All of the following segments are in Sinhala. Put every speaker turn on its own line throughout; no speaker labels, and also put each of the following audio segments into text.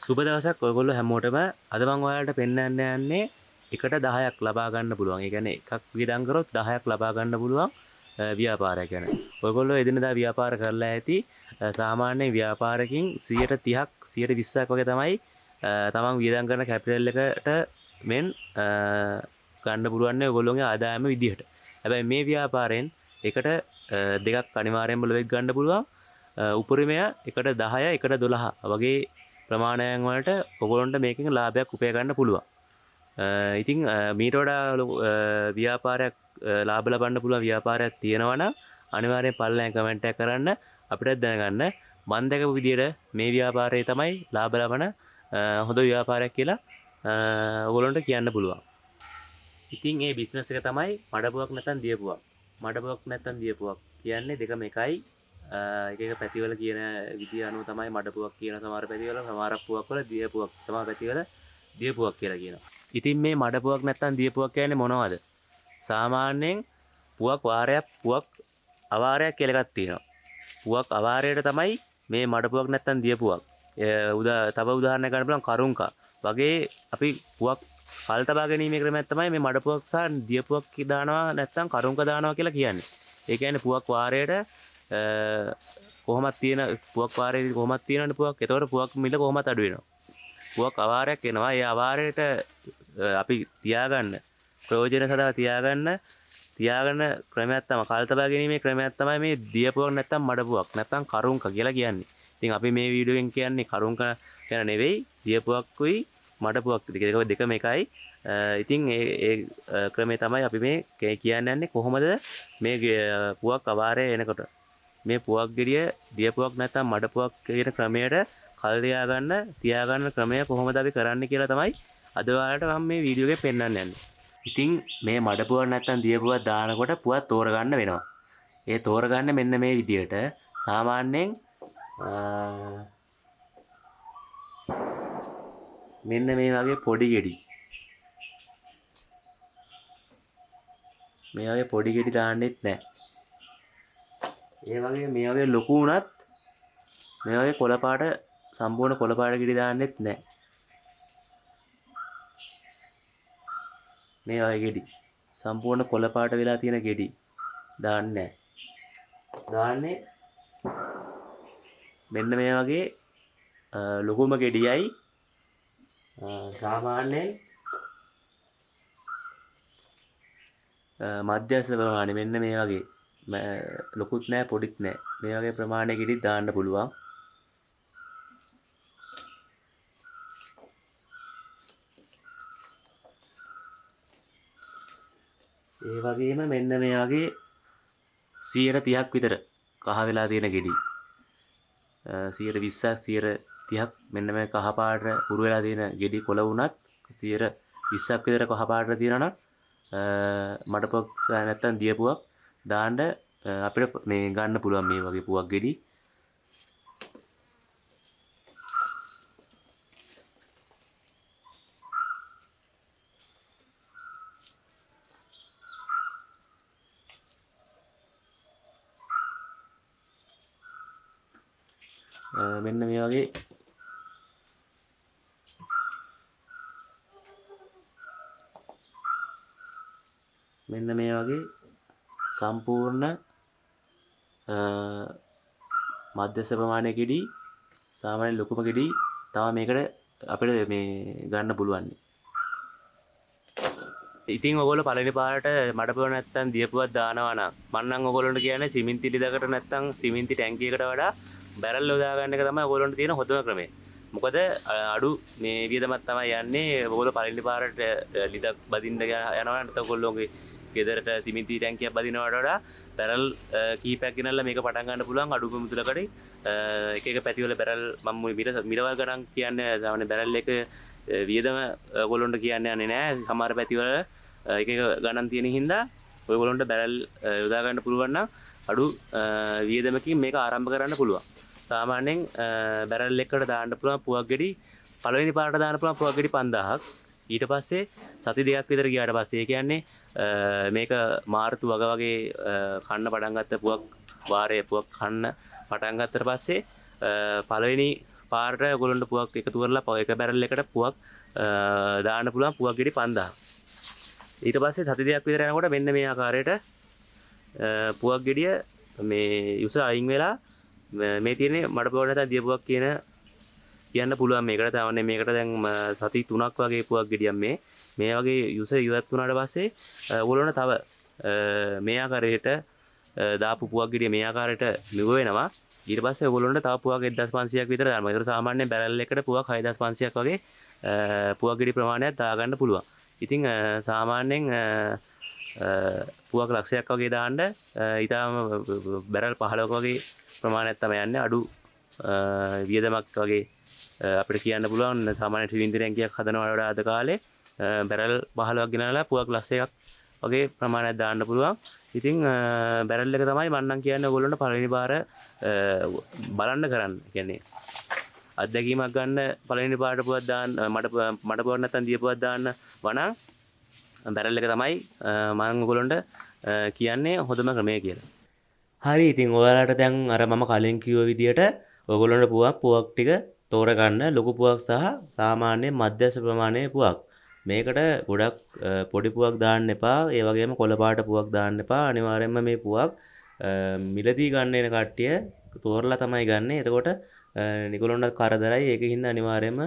සුබ දවසක් ඔයගොල්ලෝ හැමෝටම. අද මම ඔයාලට පෙන්වන්න යන්නේ එකට 10ක් ලබා ගන්න පුළුවන්. ඒ කියන්නේ එකක් වියදම් කරොත් 10ක් ලබා ගන්න පුළුවන් ව්‍යාපාරයක් ගැන. ඔයගොල්ලෝ එදිනදා ව්‍යාපාර කරලා ඇති. සාමාන්‍ය ව්‍යාපාරකින් 130ක් 120ක් වගේ තමයි තමන් වියදම් කරන කැපිටල් එකට මෙන් ගන්න පුළුවන් ඔයගොල්ලෝගේ ආදායම විදිහට. හැබැයි මේ ව්‍යාපාරයෙන් එකට දෙකක් අනිවාර්යෙන්ම ලොවෙක් ගන්න පුළුවන්. උපරිමය එකට 10 එකට 12 වගේ ප්‍රමාණයන් වලට ඔයගොල්ලන්ට මේකෙන් ලාභයක් උපය ගන්න පුළුවන්. ඉතින් මීට වඩා ව්‍යාපාරයක් ලාභ ලබන්න පුළුවන් ව්‍යාපාරයක් තියෙනවා නම් අනිවාර්යෙන් පල්ලෙන් කමෙන්ට් එකක් කරන්න අපිට දැනගන්න. මම දැකපු විදිහට මේ ව්‍යාපාරය තමයි ලාභ ලබන හොඳ ව්‍යාපාරයක් කියලා ඔයගොල්ලන්ට කියන්න පුළුවන්. ඉතින් මේ බිස්නස් එක තමයි මඩපුවක් නැත්නම් දියපුවක්. මඩපුවක් නැත්නම් දියපුවක් කියන්නේ දෙකම එකයි. එක එක පැතිවල කියන විදිය අනුව තමයි මඩපුවක් කියන සමහර පැතිවල සමහර පුවක් වල දියපුවක් සමහර පැතිවල දියපුවක් කියලා කියනවා. ඉතින් මේ මඩපුවක් නැත්නම් දියපුවක් කියන්නේ මොනවද? සාමාන්‍යයෙන් පුවක් වාරයක් පුවක් අවාරයක් කියලා එකක් තියෙනවා. පුවක් අවාරයට තමයි මේ මඩපුවක් නැත්නම් දියපුවක්. තව උදාහරණයක් ගන්න පුළුවන් කරුංකා වගේ අපි පුවක් කල් තබා ගැනීමේ ක්‍රමයක් තමයි මේ මඩපුවක් සහ දියපුවක් දානවා නැත්නම් කරුංකා දානවා කියලා කියන්නේ. ඒ කියන්නේ පුවක් වාරයට කොහොමද තියෙන පුවක් වාරයේ කොහොමද තියෙනවනේ පුවක්. ඒතකොට පුවක් මිල කොහොමද අඩු වෙනවා. පුවක් අවාරයක් එනවා. ඒ අවාරයට අපි තියාගන්න ප්‍රයෝජන සඳහා තියාගන්න ක්‍රමයක් තමයි කල් තබා ගැනීමේ ක්‍රමයක් තමයි මේ දියපුවක් නැත්නම් මඩපුවක් නැත්නම් කරුංක කියලා කියන්නේ. ඉතින් අපි මේ වීඩියෝ එකෙන් කියන්නේ කරුංක ගැන නෙවෙයි දියපුවක්කුයි මඩපුවක් දෙකම එකයි. ඉතින් ඒ ක්‍රමේ තමයි අපි මේ කියන්නේ කොහොමද මේ පුවක් අවාරය එනකොට මේ පුවක් ගෙඩිය දියපුවක් නැත්නම් මඩපුවක් කියන ක්‍රමයට කල් තියාගන්න ක්‍රමය කොහොමද අපි කරන්නේ කියලා තමයි අද ඔයාලට මම මේ වීඩියෝ එකේ පෙන්වන්න යන්නේ. ඉතින් මේ මඩපුවක් නැත්නම් දියපුවක් දානකොට පුවක් තෝරගන්න වෙනවා. ඒ තෝරගන්න මෙන්න මේ විදිහට සාමාන්‍යයෙන් මෙන්න මේ වගේ පොඩි ගෙඩි. මේ වගේ පොඩි ගෙඩි දාන්නෙත් නැහැ. ඒ වගේ මේ වගේ ලොකු වුණත් මේ වගේ කොළපාට සම්පූර්ණ කොළපාට ගෙඩි දාන්නෙත් නැහැ. මේ වගේ ගෙඩි සම්පූර්ණ කොළපාට වෙලා තියෙන ගෙඩි දාන්නේ නැහැ. දාන්නේ මෙන්න මේ වගේ ලොකුම ගෙඩියයි සාමාන්‍යයෙන් මධ්‍යස්ථ ප්‍රමාණය මෙන්න මේ වගේ ලොකුත් නැහැ පොඩිත් නැහැ. මේ වගේ ප්‍රමාණයක ගෙඩි දාන්න පුළුවන්. ඒ වගේම මෙන්න මේ වගේ 130ක් විතර කහ වෙලා තියෙන ගෙඩි. 120ක් 130ක් මෙන්න මේ කහ පාට උරු වෙලා තියෙන ගෙඩි කොළ වුණත් 120ක් විතර කහ පාට තියෙනවා නම් මඩපුවක් නැත්තම් දියපුවක් දාන්න අපිට මේ ගන්න පුළුවන් මේ වගේ පුවක් ගෙඩි. මෙන්න මේ වගේ සම්පූර්ණ මධ්‍යස්ථ ප්‍රමාණයේ ගෙඩි සාමාන්‍ය ලොකුම ගෙඩි තමයි මේකට අපිට මේ ගන්න පුළුවන්. ඉතින් ඔයගොල්ලෝ පළවෙනි පාරට මඩපුවක් නැත්තම් දියපුවක් දානවා නම් මම නම් ඔයගොල්ලන්ට කියන්නේ සිමෙන්ති ලිදකට නැත්තම් සිමෙන්ති ටැංකියකට වඩා බැරල් යොදා ගන්න එක තමයි ඔයගොල්ලන්ට තියෙන හොඳම ක්‍රමය. මොකද අඩු මේ වියදමක් තමයි යන්නේ. ඔයගොල්ලෝ පළවෙනි පාරට ලිදක් බදින්න යනවා නැත්නම් ඔයගොල්ලෝගේ ගෙදරට සිමෙන්ති ටැංකියක් බදිනවට වඩා බැරල් කීපයක් ගෙනල්ලා මේක පටන් ගන්න පුළුවන් අඩු මුදලකට. එක එක පැතිවල බැරල් මම මිලවල් ගණන් කියන්නේ සාමාන්‍ය බැරල් එක වියදම ඔයගොල්ලන්ට කියන්න යන්නේ නැහැ. සමහර පැතිවල එක එක ගණන් තියෙන හින්දා ඔයගොල්ලන්ට බැරල් යොදා ගන්න පුළුවන් නම් අඩු වියදමකින් මේක ආරම්භ කරන්න පුළුවන්. සාමාන්‍යයෙන් බැරල් එකකට දාන්න පුළුවන් පුවක් ගෙඩි පළවෙනි පාරට දාන්න පුළුවන් පුවක් ගෙඩි 5000ක්. ඊට පස්සේ සති දෙකක් විතර ගියාට පස්සේ ඒ කියන්නේ මේක මාර්තු වගේ කන්න පටන් ගත්ත පුවක් වාරයේ පුවක් කන්න පටන් ගත්තට පස්සේ පළවෙනි පාරට ඔයගොල්ලන්ට පුවක් එකතු කරලා එක බැරල් එකට පුවක් දාන්න පුළුවන් පුවක් ගෙඩි 5000. ඊට පස්සේ සති දෙකක් විතර යනකොට මෙන්න මේ ආකාරයට පුවක් ගෙඩිය මේ යුස අයින් වෙලා මේ තියෙන්නේ මඩ පුවක් නැත්නම් දිය පුවක් කියන්න පුළුවන් මේකට. තවන්නේ මේකට දැන් සති 3ක් වගේ පුවක් ගෙඩියක් මේ වගේ යුස ඉවත් වුණාට පස්සේ ඔයගොල්ලන්ට තව මේ ආකාරයට දාපු පුවක් ගෙඩිය මේ ආකාරයට නිව වෙනවා. ඊට පස්සේ ඔයගොල්ලන්ට තව පුවක් 1500ක් විතර දානවා. ඒතර සාමාන්‍යයෙන් බැරල් එකට පුවක් 6500ක් වගේ පුවක් ගෙඩි ප්‍රමාණයක් දාගන්න පුළුවන්. ඉතින් සාමාන්‍යයෙන් පුවක් ලක්ෂයක් වගේ දාන්න ඊටම බැරල් 15ක වගේ ප්‍රමාණයක් තමයි යන්නේ. අඩු වියදමක් වගේ අපිට කියන්න පුළුවන්. සාමාන්‍ය ට්‍රිවින් ටැංකියක් හදනවට වඩා අද කාලේ බැරල් 15ක් ගෙනල්ලා පුවක් ලක්ෂයක් වගේ ප්‍රමාණයක් දාන්න පුළුවන්. ඉතින් බැරල් එක තමයි මම නම් කියන්නේ ඔයගොල්ලන්ට පළවෙනි පාර බලන්න කරන්න. කියන්නේ අත්දැකීමක් ගන්න පළවෙනි පාරට පුවක් දාන්න මඩ පුවක් නැත්නම් දිය පුවක් දාන්න වනා බැරල් එක තමයි මම ඔයගොල්ලන්ට කියන්නේ හොඳම ක්‍රමය කියලා. හරි ඉතින් ඔයාලට දැන් අර මම කලින් කිව්ව විදියට ඔයගොල්ලන්ට පුවක් ටික තෝරගන්න ලොකු පුවක් සහ සාමාන්‍ය මධ්‍යස්ථ ප්‍රමාණයේ පුවක්. මේකට ගොඩක් පොඩි පුවක් දාන්න එපා. ඒ වගේම කොළ පාට පුවක් දාන්න එපා. අනිවාර්යයෙන්ම මේ පුවක් මිලදී ගන්න එන කට්ටිය තෝරලා තමයි ගන්න. එතකොට නිකලොන්ට කරදරයි. ඒකින්ද අනිවාර්යයෙන්ම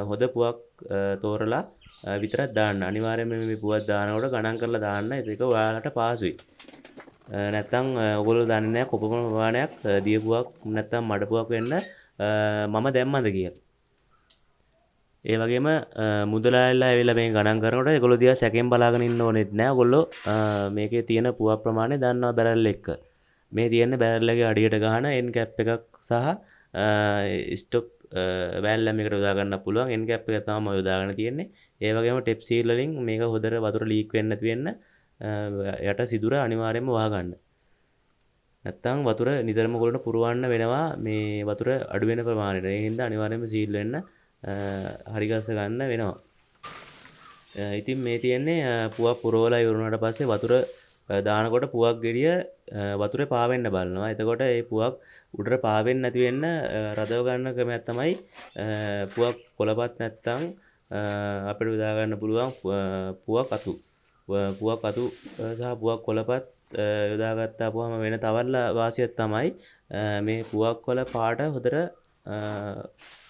හොඳ පුවක් තෝරලා විතරක් දාන්න. අනිවාර්යයෙන්ම මේ පුවක් දානකොට ගණන් කරලා දාන්න. ඒක ඔයාලට පාසුයි. නැත්තම් ඔයගොල්ලෝ දන්නේ නැහැ කොපමණ ප්‍රමාණයක් දියපුවක් නැත්තම් මඩපුවක් වෙන්න මම දැම්මද කියලා. ඒ වගේම මුදලාලිලා ඇවිල්ලා මේ ගණන් කරනකොට ඒගොල්ලෝ දිහා සැකෙන් බලාගෙන ඉන්න ඕනෙත් නැහැ. ඔයගොල්ලෝ මේකේ තියෙන පුවක් ප්‍රමාණය දන්නවා බැරල් එක්ක. මේ තියෙන බැරල් එකේ අඩියට ගහන එන් කැප් එකක් සහ ස්ටොප් වෑල්ලම් එකට යොදා ගන්න පුළුවන්. එන් කැප් එක තමයි යොදාගෙන තියෙන්නේ. ඒ වගේම ටෙප් සීල් වලින් මේක හොදට වතුර ලීක් වෙන්නේ නැති වෙන්න යට සිදුර අනිවාර්යයෙන්ම වහගන්න. නැත්තම් වතුර නිතරම ඔයගොල්ලන්ට පුරවන්න වෙනවා මේ වතුර අඩු වෙන ප්‍රමාණයට. ඒ හින්දා අනිවාර්යයෙන්ම සීල් වෙන්න හරි ගස්ස ගන්න වෙනවා. ඉතින් මේ තියෙන්නේ පුවක් පුරවලා ඉවරුණාට පස්සේ වතුර දානකොට පුවක් ගෙඩිය වතුරේ පාවෙන්න බලනවා. එතකොට මේ පුවක් උඩට පාවෙන්නේ නැති වෙන්න රදව ගන්න ක්‍රමයක් තමයි පුවක් කොළපත් නැත්තම් අපිට යොදා ගන්න පුළුවන් පුවක් අතු. පුවක් අතු සහ පුවක් කොළපත් යොදාගත්තාම වෙන තවත් වාසියක් තමයි මේ පුවක් කොළ පාට හොදට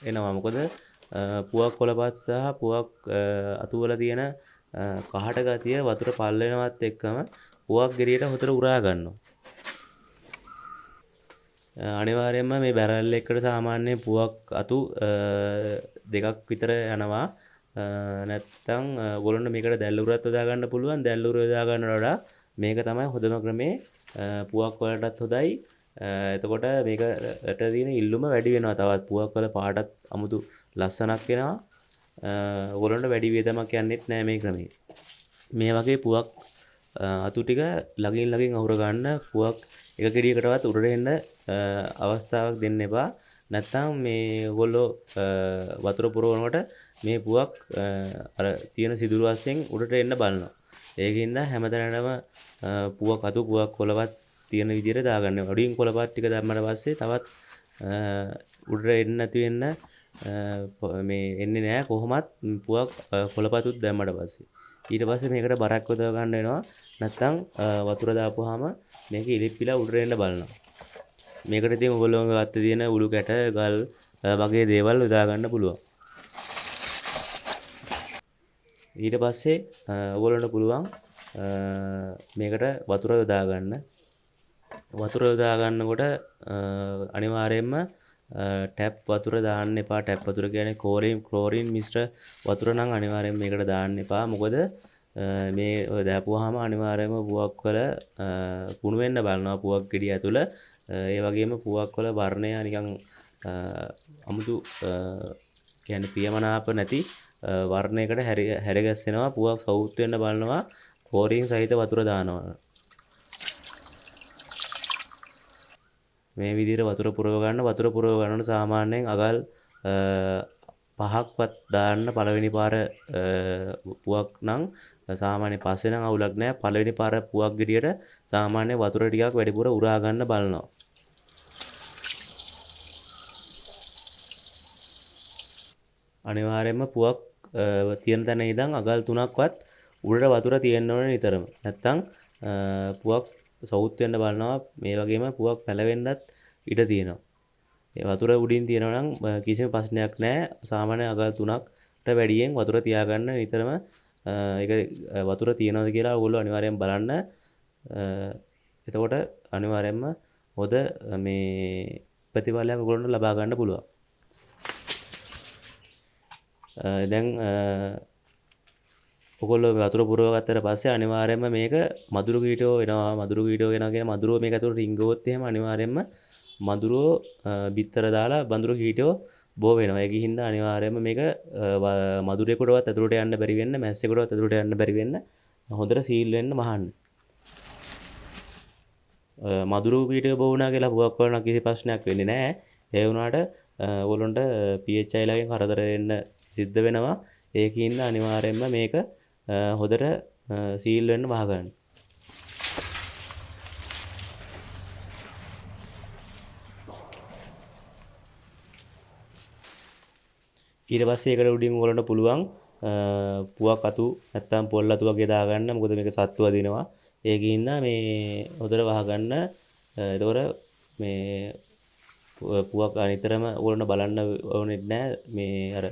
එනවා. මොකද පුවක් කොළපත් සහ පුවක් අතු වල තියෙන කහට ගතිය වතුර පල් වෙනවත් එක්කම පුවක් ගෙඩියට හොදට උරා ගන්නවා. අනිවාර්යයෙන්ම මේ බැරල් එකකට සාමාන්‍ය පුවක් අතු දෙකක් විතර යනවා. නැත්තම් ඔයගොල්ලන්ට මේකට දැල් උරත් යොදා ගන්න පුළුවන්. දැල් උර යොදා ගන්නවට වඩා මේක තමයි හොඳම ක්‍රමේ. පුවක් වලටත් හොඳයි. එතකොට මේකට තියෙන ඉල්ලුම වැඩි වෙනවා. තවත් පුවක් වල පාටත් අමුතු ලස්සනක් වෙනවා. ඔයගොල්ලන්ට වැඩි වේදමක් යන්නෙත් නෑ මේ ක්‍රමේ. මේ වගේ පුවක් අතු ටික ළඟින් අහුර ගන්න. පුවක් එක ගෙඩියකටවත් උඩට එන්න අවස්ථාවක් දෙන්න එපා. නැත්තම් මේ ඔයගොල්ලෝ වතුර පුරවනකොට මේ පුවක් අර තියෙන සිදුරු වශයෙන් උඩට එන්න බලනවා. ඒකින්ද හැමතැනම පුවක් අතු පුවක් කොළපත් තියෙන විදිහට දාගන්න. අඩියෙන් කොළපත් ටික දැම්මට පස්සේ තවත් උඩට එන්න නැති වෙන්න මේ එන්නේ නැහැ කොහොමත් පුවක් කොළපතුත් දැම්මට පස්සේ. ඊට පස්සේ මේකට බරක් යොදා ගන්න වෙනවා. නැත්තම් වතුර දාපුවාම මේක ඉලිප්පිලා උඩට එන්න බලනවා. මේකට ඉතින් ඔයගොල්ලෝ ගත්ත තියෙන උළු කැට ගල් වගේ දේවල් යොදා ගන්න පුළුවන්. ඊට පස්සේ ඔයගොල්ලන්ට පුළුවන් මේකට වතුර යොදා ගන්න. වතුර යොදා ගන්නකොට අනිවාර්යයෙන්ම ටැප් වතුර දාන්න එපා. ටැප් වතුර කියන්නේ ක්ලෝරින් මිශ්‍ර වතුර නම් අනිවාර්යයෙන් මේකට දාන්න එපා. මොකද මේ දාපුවාම අනිවාර්යයෙන්ම පුවක් වල කුණු වෙන්න බලනවා පුවක් ගෙඩිය ඇතුළ. ඒ වගේම පුවක් වල වර්ණය නිකන් අමුතු කියන්නේ ප්‍රියමනාප නැති වර්ණයකට හැරගැස්සෙනවා. පුවක් සවුත් වෙන්න බලනවා ක්ලෝරින් සහිත වතුර දානවා. මේ විදිහට වතුර පුරව ගන්න. වතුර පුරව ගන්නකොට සාමාන්‍යයෙන් අගල් 5ක්වත් දාන්න පළවෙනි පාර පුවක් නම් සාමාන්‍ය පස්සේ නම් අවුලක් නැහැ. පළවෙනි පාර පුවක් ගෙඩියට සාමාන්‍ය වතුර ටිකක් වැඩිපුර උරා ගන්න බලනවා. අනිවාර්යයෙන්ම පුවක් තියෙන තැන ඉඳන් අගල් 3ක්වත් උඩට වතුර තියෙන්න ඕනේ නිතරම. නැත්තම් පුවක් සවුත් වෙන්න බලනවා. මේ වගේම පුවක් පැලවෙන්නත් ඉඩ තියෙනවා. ඒ වතුර උඩින් තියෙනවා නම් කිසිම ප්‍රශ්නයක් නැහැ. සාමාන්‍ය අගල් 3කට වැඩියෙන් වතුර තියාගන්න නිතරම ඒක වතුර තියනවාද කියලා ඔයගොල්ලෝ අනිවාර්යෙන් බලන්න. එතකොට අනිවාර්යෙන්ම හොඳ මේ ප්‍රතිඵලයක් ඔයගොල්ලන්ට ලබා ගන්න පුළුවන්. දැන් ඔයගොල්ලෝ වතුර පුරව ගත්තට පස්සේ අනිවාර්යෙන්ම මේක මදුරු කීටෝ එනවා. මදුරු කීටෝ එනවා කියන මදුරුව මේක ඇතුළට රිංගුවොත් එහෙම අනිවාර්යෙන්ම මදුරුව බිත්තර දාලා බඳුරු කීටෝ බෝ වෙනවා. ඒක හින්දා අනිවාර්යෙන්ම මේක මදුරේකටවත් ඇතුළට යන්න බැරි වෙන්න, මැස්සෙකුටවත් ඇතුළට යන්න බැරි වෙන්න හොඳට සීල් වෙන්න මහන්න. මදුරු කීටෝ බෝ වුණා කියලා පුවක් වුණා කිසි ප්‍රශ්නයක් වෙන්නේ නැහැ. ඒ වුණාට ඔයගොල්ලන්ට PHI ලාගෙන් කරදර වෙන්න සිද්ධ වෙනවා. ඒකින්ද අනිවාර්යෙන්ම මේක හොඳට සීල් වෙන්න වහගන්න. ඊට පස්සේ ඒකට උඩින් ඔයගොල්ලන්ට පුළුවන් පුවක් අතු නැත්තම් පොල් අතු වගේ දාගන්න. මොකද මේක සත්තු අදිනවා. ඒකින්ද මේ හොඳට වහගන්න. එතකොට මේ පුවක් අනිතරම ඔයගොල්ලන්ට බලන්න ඕනේ නැහැ. මේ අර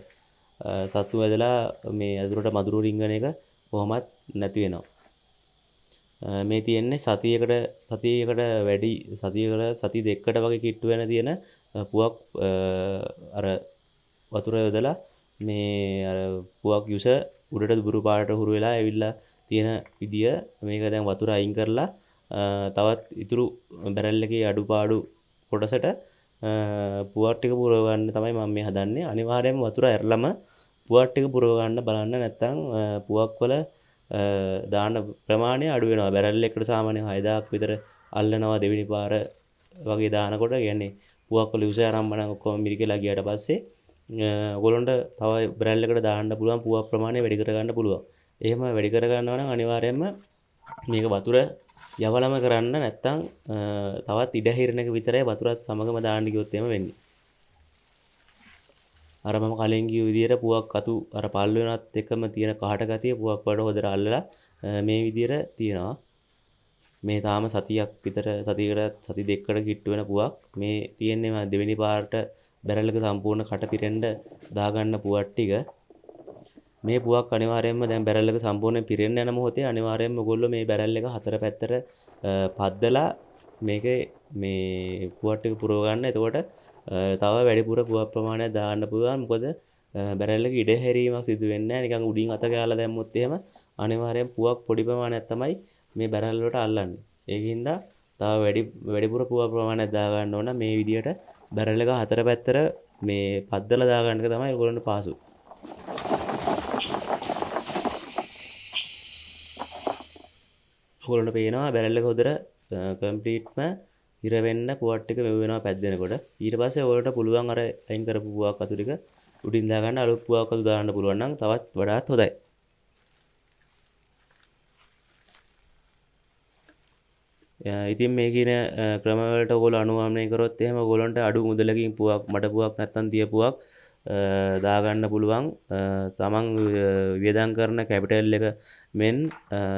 සත්තු වැදලා මේ ඇතුළට මදුරු රිංගන එක කොහොමත් නැති වෙනවා. මේ තියෙන්නේ සතියකට වැඩි සති දෙකකට වගේ කිට්ටු වෙන තියෙන පුවක් අර වතුර යොදලා මේ අර පුවක් යුස උඩට දුරු පාට හුරු වෙලා ඇවිල්ලා තියෙන විදිය මේක දැන් වතුර අයින් කරලා තවත් ඉතුරු බැරල් එකේ අඩුපාඩු කොටසට පුවක් ටික පුරව ගන්න තමයි මම මේ හදන්නේ. අනිවාර්යයෙන්ම වතුර ඇරලම පුවක් ටික පුරව ගන්න බලන්න. නැත්නම් පුවක් වල දාන ප්‍රමාණය අඩු වෙනවා. බැරල් එකකට සාමාන්‍යයෙන් 6000ක් විතර අල්ලනවා දෙවෙනි පාර වගේ දානකොට. කියන්නේ පුවක් වල යුස ආරම්භන ඔක්කොම මිරිකලා ගියාට පස්සේ ඔයගොල්ලන්ට තව බැරල් එකකට දාන්න පුළුවන් පුවක් ප්‍රමාණය වැඩි කර ගන්න පුළුවන්. එහෙම වැඩි කර ගන්නවා නම් අනිවාර්යයෙන්ම මේක වතුර යවලම කරන්න. නැත්තම් තවත් ඉඩ හිරණක විතරයි වතුරත් සමගම දාන්න ගියොත් එහෙම වෙන්නේ. අර මම කලින් කිව්ව විදිහට පුවක් අතු අර පල් වෙනත් එකම තියෙන කහට ගතිය පුවක් වල හොදට අල්ලලා මේ විදිහට තියෙනවා. මේ තාම සතියක් විතර සති දෙකකට කිට්ටු වෙන පුවක්. මේ තියෙන්නේ දෙවෙනි පාරට බැරල් එක සම්පූර්ණ කට පිරෙන්න දාගන්න පුවක් ටික. මේ පුවක් අනිවාර්යයෙන්ම දැන් බැරල් එක සම්පූර්ණයෙන් පිරෙන්න යන මොහොතේ අනිවාර්යයෙන්ම ඔයගොල්ලෝ මේ බැරල් එක හතර පැත්තට පද්දලා මේකේ මේ පුවක් ටික පුරව ගන්න. එතකොට තව වැඩිපුර පුවක් ප්‍රමාණයක් දාන්න පුළුවන්. මොකද බැරල් එක ඉඩ හැරීමක් සිදු වෙන්නේ නැහැ. නිකන් උඩින් අත ගාලා දැම්මොත් එහෙම අනිවාර්යෙන් පුවක් පොඩි ප්‍රමාණයක් තමයි මේ බැරල් වලට අල්ලන්නේ. ඒකින්ද තව වැඩිපුර පුවක් ප්‍රමාණයක් දා ගන්න ඕන. මේ විදියට බැරල් එක හතර පැත්තට මේ පද්දලා දා ගන්න එක තමයි ඔයගොල්ලන්ට පහසු. ඔයගොල්ලන්ට පේනවා බැරල් එක හොදට කම්ප්ලීට්ම ඉර වෙන්න පුවක් ටික මෙව වෙනවා පැද්දෙනකොට. ඊට පස්සේ ඔයාලට පුළුවන් අර අයින් කරපු පුවක් අතු ටික උඩින් දා ගන්න අලුත් පුවක් අතු දාන්න පුළුවන් නම් තවත් වඩාත් හොඳයි. ඉතින් මේ කියන ක්‍රම වලට ඔයගොල්ලෝ අනුගමනය කරොත් එහෙම ඔයගොල්ලන්ට අඩු මුදලකින් පුවක් මඩ පුවක් නැත්තම් තිය පුවක් දා ගන්න පුළුවන්. තමන් වියදම් කරන කැපිටල් එක මෙන්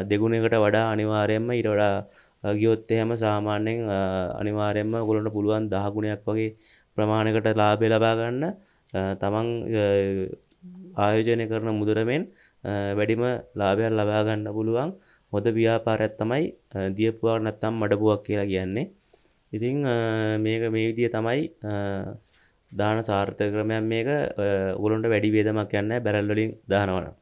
දෙගුණයකට වඩා අනිවාර්යයෙන්ම ඊට වඩා ගියොත් එහෙම සාමාන්‍යයෙන් අනිවාර්යයෙන්ම ඔයගොල්ලන්ට පුළුවන් 10 ගුණයක් වගේ ප්‍රමාණයකට ලාභය ලබා ගන්න. තමන් ආයෝජනය කරන මුදලෙන් වැඩිම ලාභයක් ලබා ගන්න පුළුවන් හොඳ ව්‍යාපාරයක් තමයි දියපුවක් නැත්තම් මඩපුවක් කියලා කියන්නේ. ඉතින් මේක මේ විදිය තමයි දාන සාර්ථක ක්‍රමයක් මේක. ඔයගොල්ලන්ට වැඩි වේදමක් යන්නේ නැහැ බැරල් වලින් දානවා නම්.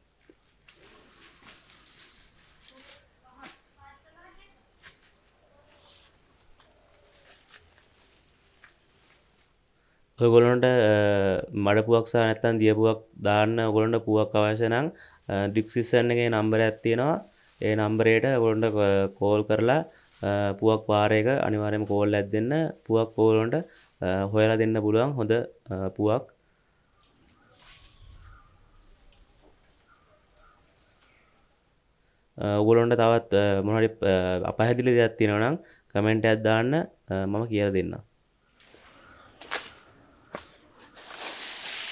ඔයගොල්ලන්ට මඩපුවක් සහ නැත්තම් දියපුවක් දාන්න ඔයගොල්ලන්ට පුවක් අවශ්‍ය නම් ඩිස්ක්‍රිප්ෂන් එකේ නම්බරයක් තියෙනවා. ඒ නම්බරයට ඔයගොල්ලන්ට කෝල් කරලා පුවක් පාරයක අනිවාර්යයෙන්ම කෝල් එකක් දෙන්න. පුවක් ඔයගොල්ලන්ට හොයලා දෙන්න පුළුවන් හොඳ පුවක්. ඔයගොල්ලන්ට තවත් මොනවද අපහැදිලි දෙයක් තියෙනවා නම් කමෙන්ට් එකක් දාන්න මම කියලා දෙන්නම්.